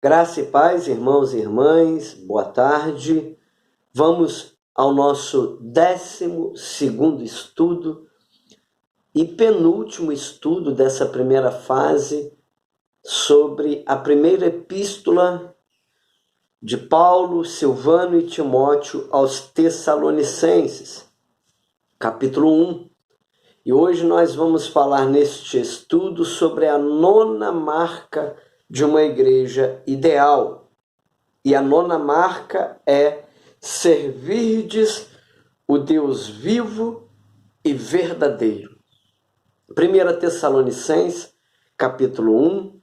Graça e paz, irmãos e irmãs, boa tarde. Vamos ao nosso 12º estudo e penúltimo estudo dessa primeira fase sobre a primeira epístola de Paulo, Silvano e Timóteo aos Tessalonicenses, capítulo 1. E hoje nós vamos falar neste estudo sobre a 9ª marca de uma igreja ideal. E a 9ª marca é servirdes o Deus vivo e verdadeiro. 1 Tessalonicenses, capítulo 1,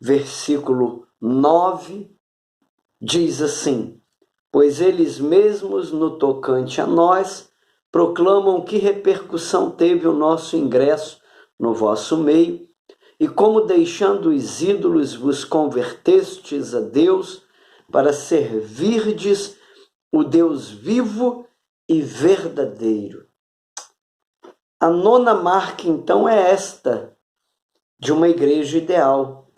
versículo 9, diz assim: pois eles mesmos, no tocante a nós, proclamam que repercussão teve o nosso ingresso no vosso meio, e como deixando os ídolos vos convertestes a Deus, para servirdes o Deus vivo e verdadeiro. A 9ª marca, então, é esta, de uma igreja ideal.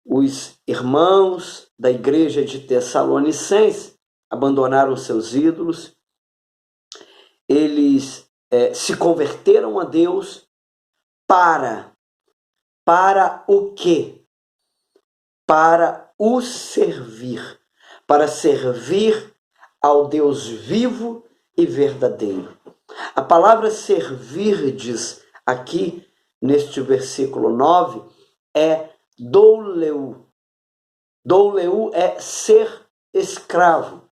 Os irmãos da igreja de Tessalonicenses abandonaram seus ídolos, eles se converteram a Deus para o quê? Para o servir, para servir ao Deus vivo e verdadeiro. A palavra servirdes aqui, neste versículo 9, é douleu. Douleu é ser escravo,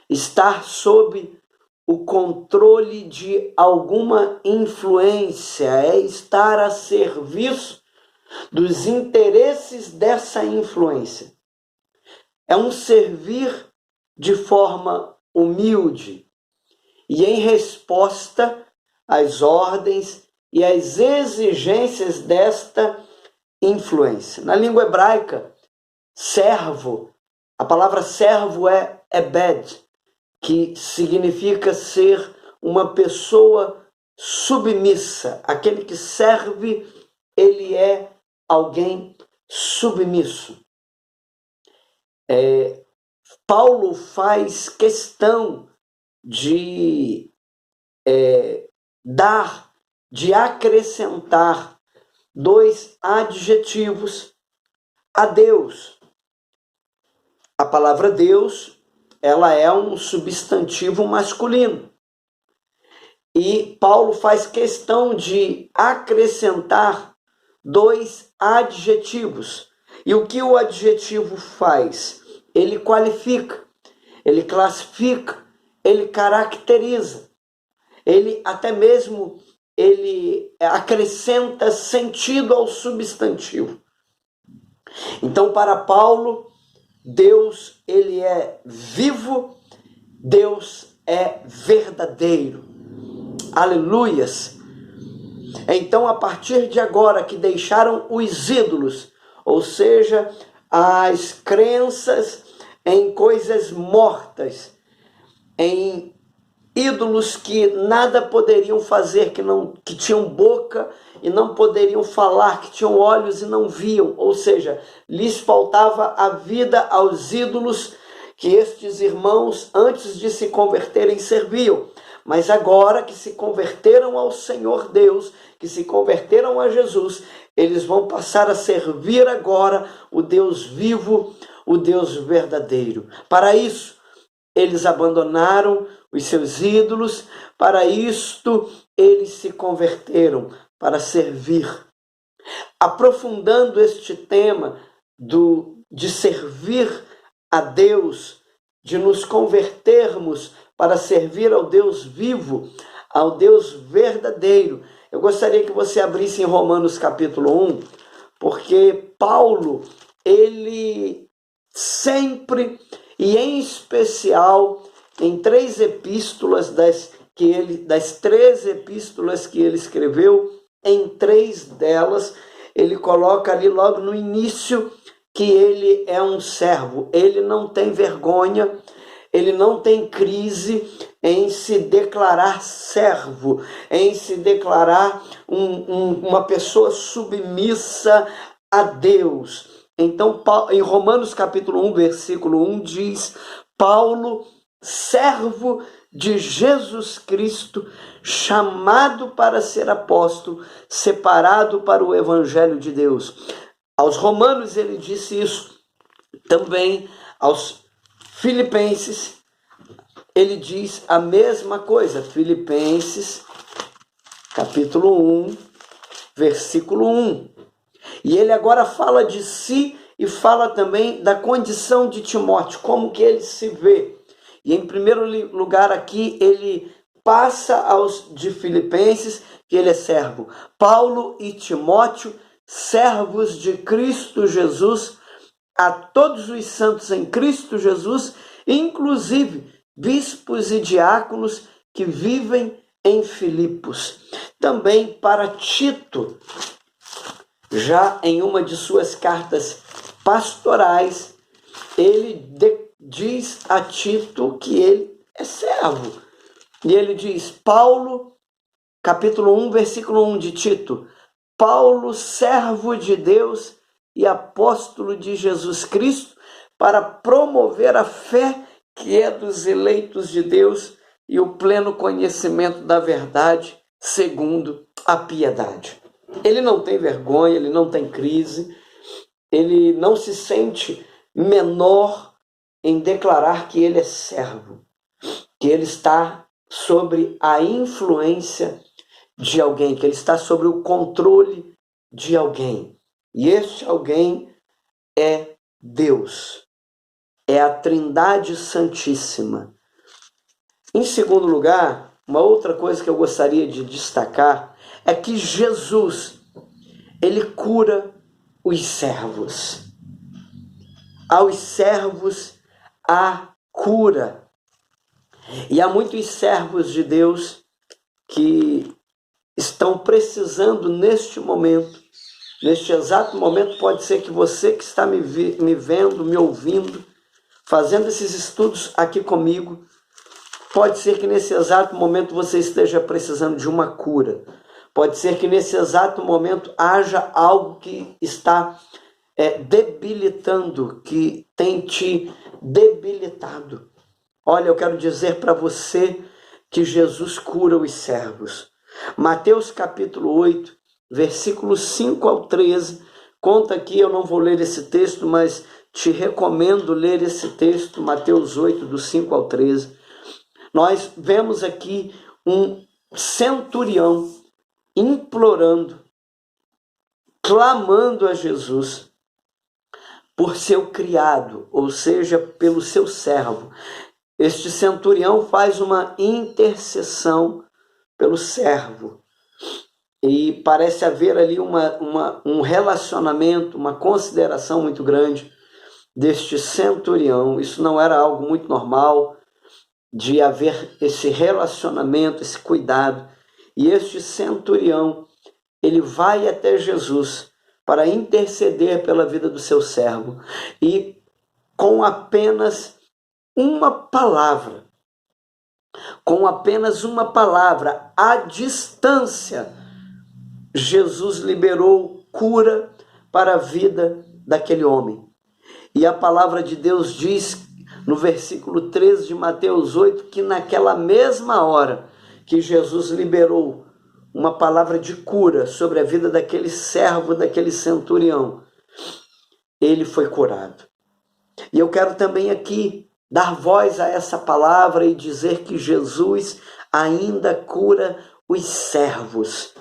estar sob o controle de alguma influência, é estar a serviço dos interesses dessa influência. É um servir de forma humilde e em resposta às ordens e às exigências desta influência. Na língua hebraica, servo, a palavra servo é ebed, que significa ser uma pessoa submissa. Aquele que serve, ele é alguém submisso. Paulo faz questão de acrescentar 2 adjetivos a Deus. A palavra Deus, ela é um substantivo masculino. E Paulo faz questão de acrescentar 2 adjetivos. E o que o adjetivo faz? Ele qualifica, ele classifica, ele caracteriza. Ele até mesmo acrescenta sentido ao substantivo. Então, para Paulo, Deus, ele é vivo, Deus é verdadeiro. Aleluias! Então, a partir de agora que deixaram os ídolos, ou seja, as crenças em coisas mortas, em ídolos que nada poderiam fazer, que tinham boca e não poderiam falar, que tinham olhos e não viam, ou seja, lhes faltava a vida aos ídolos que estes irmãos, antes de se converterem, serviam. Mas agora que se converteram ao Senhor Deus, que se converteram a Jesus, eles vão passar a servir agora o Deus vivo, o Deus verdadeiro. Para isso, eles abandonaram os seus ídolos, para isto eles se converteram, para servir. Aprofundando este tema de servir a Deus, de nos convertermos para servir ao Deus vivo, ao Deus verdadeiro, eu gostaria que você abrisse em Romanos capítulo 1, porque Paulo, ele sempre, e em especial, em 3 epístolas, das 13 epístolas que ele escreveu, em 3 delas, ele coloca ali logo no início que ele é um servo, ele não tem vergonha, ele não tem crise em se declarar servo, em se declarar uma pessoa submissa a Deus. Então, em Romanos capítulo 1, versículo 1, diz: Paulo, servo de Jesus Cristo, chamado para ser apóstolo, separado para o evangelho de Deus. Aos romanos ele disse isso, também aos filipenses ele diz a mesma coisa. Filipenses capítulo 1, versículo 1. E ele agora fala de si e fala também da condição de Timóteo, como que ele se vê. E em primeiro lugar aqui ele passa aos de Filipenses que ele é servo. Paulo e Timóteo, servos de Cristo Jesus, a todos os santos em Cristo Jesus, inclusive bispos e diáconos que vivem em Filipos. Também para Tito, já em uma de suas cartas pastorais, ele diz a Tito que ele é servo. E ele diz, Paulo, capítulo 1, versículo 1 de Tito, Paulo, servo de Deus e apóstolo de Jesus Cristo, para promover a fé que é dos eleitos de Deus e o pleno conhecimento da verdade, segundo a piedade. Ele não tem vergonha, ele não tem crise, ele não se sente menor em declarar que ele é servo, que ele está sobre a influência de alguém, que ele está sobre o controle de alguém. E este alguém é Deus, é a Trindade Santíssima. Em segundo lugar, uma outra coisa que eu gostaria de destacar é que Jesus, ele cura os servos. Aos servos há cura. E há muitos servos de Deus que estão precisando neste momento, neste exato momento. Pode ser que você que está me vendo, me ouvindo, fazendo esses estudos aqui comigo, pode ser que nesse exato momento você esteja precisando de uma cura. Pode ser que nesse exato momento haja algo que está debilitando, que tem te debilitado. Olha, eu quero dizer para você que Jesus cura os servos. Mateus capítulo 8, versículos 5 ao 13, conta aqui, eu não vou ler esse texto, mas te recomendo ler esse texto, Mateus 8, do 5 ao 13. Nós vemos aqui um centurião implorando, clamando a Jesus por seu criado, ou seja, pelo seu servo. Este centurião faz uma intercessão pelo servo. E parece haver ali um relacionamento, uma consideração muito grande deste centurião. Isso não era algo muito normal, de haver esse relacionamento, esse cuidado. E este centurião, ele vai até Jesus para interceder pela vida do seu servo. E com apenas uma palavra, à distância, Jesus liberou cura para a vida daquele homem. E a palavra de Deus diz, no versículo 13 de Mateus 8, que naquela mesma hora que Jesus liberou uma palavra de cura sobre a vida daquele servo, daquele centurião, ele foi curado. E eu quero também aqui dar voz a essa palavra e dizer que Jesus ainda cura os servos.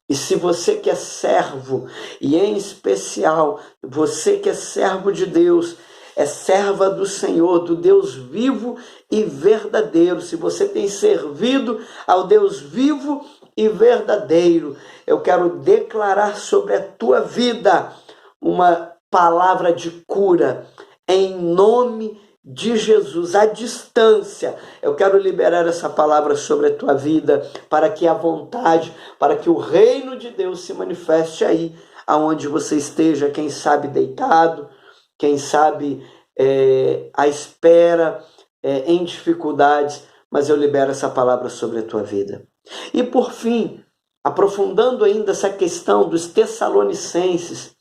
E se você que é servo, e em especial você que é servo de Deus, é serva do Senhor, do Deus vivo e verdadeiro, se você tem servido ao Deus vivo e verdadeiro, eu quero declarar sobre a tua vida uma palavra de cura, em nome de Jesus, à distância. Eu quero liberar essa palavra sobre a tua vida, para que a vontade, para que o reino de Deus se manifeste aí, aonde você esteja, quem sabe deitado, quem sabe à espera, em dificuldades, mas eu libero essa palavra sobre a tua vida. E por fim, aprofundando ainda essa questão dos Tessalonicenses,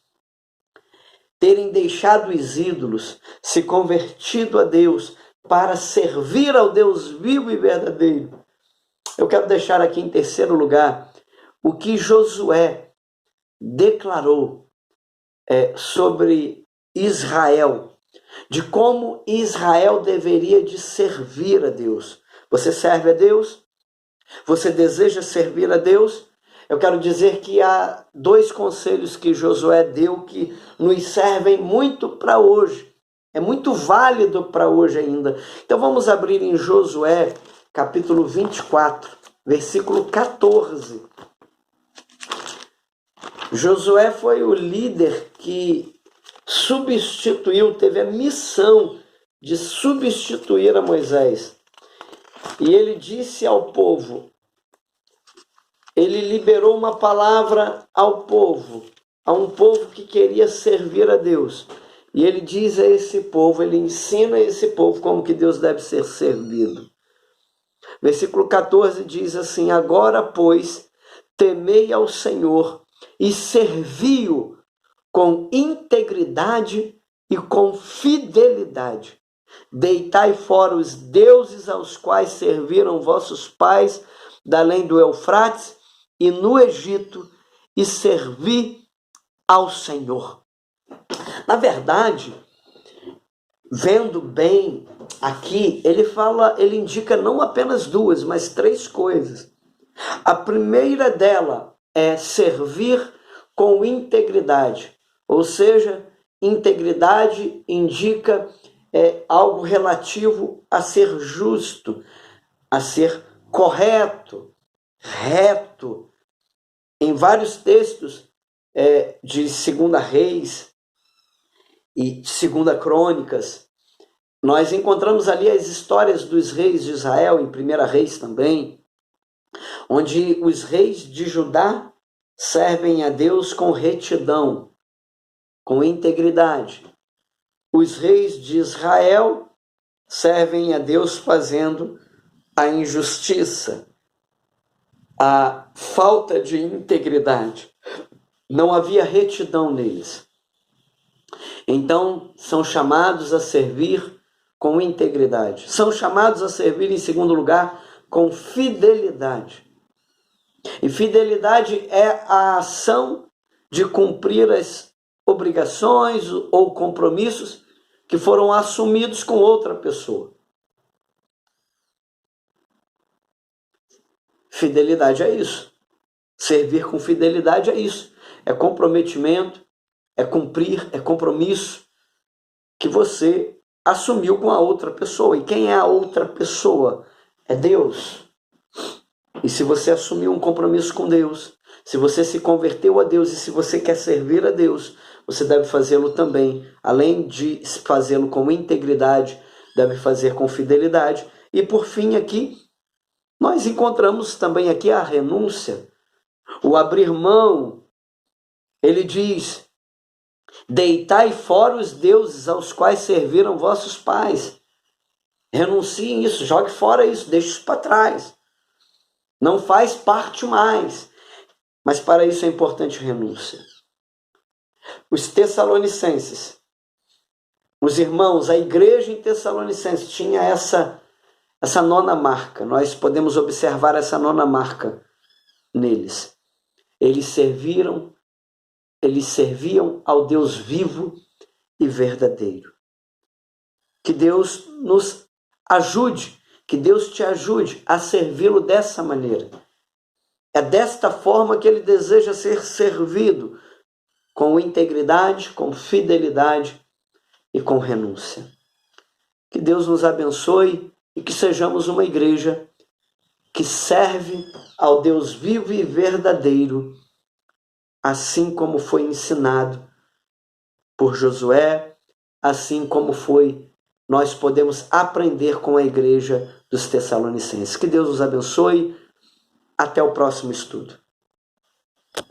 terem deixado os ídolos, se convertido a Deus para servir ao Deus vivo e verdadeiro. Eu quero deixar aqui em terceiro lugar o que Josué declarou sobre Israel, de como Israel deveria de servir a Deus. Você serve a Deus? Você deseja servir a Deus? Eu quero dizer que há dois conselhos que Josué deu que nos servem muito para hoje. É muito válido para hoje ainda. Então vamos abrir em Josué, capítulo 24, versículo 14. Josué foi o líder que teve a missão de substituir a Moisés. E ele disse ao povo, ele liberou uma palavra ao povo, a um povo que queria servir a Deus. E ele diz a esse povo, ele ensina a esse povo como que Deus deve ser servido. Versículo 14 diz assim: agora, pois, temei ao Senhor e servi-o com integridade e com fidelidade. Deitai fora os deuses aos quais serviram vossos pais da além do Eufrates e no Egito, e servi ao Senhor. Na verdade, vendo bem aqui, ele indica não apenas duas, mas três coisas. A primeira dela é servir com integridade, ou seja, integridade indica algo relativo a ser justo, a ser correto, reto. Em vários textos de 2 Reis e 2 Crônicas, nós encontramos ali as histórias dos reis de Israel, em 1 Reis também, onde os reis de Judá servem a Deus com retidão, com integridade. Os reis de Israel servem a Deus fazendo a injustiça, a falta de integridade. Não havia retidão neles. Então, são chamados a servir com integridade. São chamados a servir, em segundo lugar, com fidelidade. E fidelidade é a ação de cumprir as obrigações ou compromissos que foram assumidos com outra pessoa. Fidelidade é isso. Servir com fidelidade é isso. É comprometimento, é cumprir, é compromisso que você assumiu com a outra pessoa. E quem é a outra pessoa? É Deus. E se você assumiu um compromisso com Deus, se você se converteu a Deus e se você quer servir a Deus, você deve fazê-lo também. Além de fazê-lo com integridade, deve fazer com fidelidade. E por fim aqui, nós encontramos também aqui a renúncia, o abrir mão. Ele diz: deitai fora os deuses aos quais serviram vossos pais. Renunciem isso, jogue fora isso, deixe isso para trás. Não faz parte mais. Mas para isso é importante renúncia. Os Tessalonicenses, os irmãos, a igreja em Tessalonicenses tinha essa nona marca. Nós podemos observar essa nona marca neles. Eles serviam ao Deus vivo e verdadeiro. Que Deus nos ajude, que Deus te ajude a servi-lo dessa maneira. É desta forma que ele deseja ser servido, com integridade, com fidelidade e com renúncia. Que Deus nos abençoe e que sejamos uma igreja que serve ao Deus vivo e verdadeiro, assim como foi ensinado por Josué, assim como nós podemos aprender com a igreja dos Tessalonicenses. Que Deus nos abençoe. Até o próximo estudo.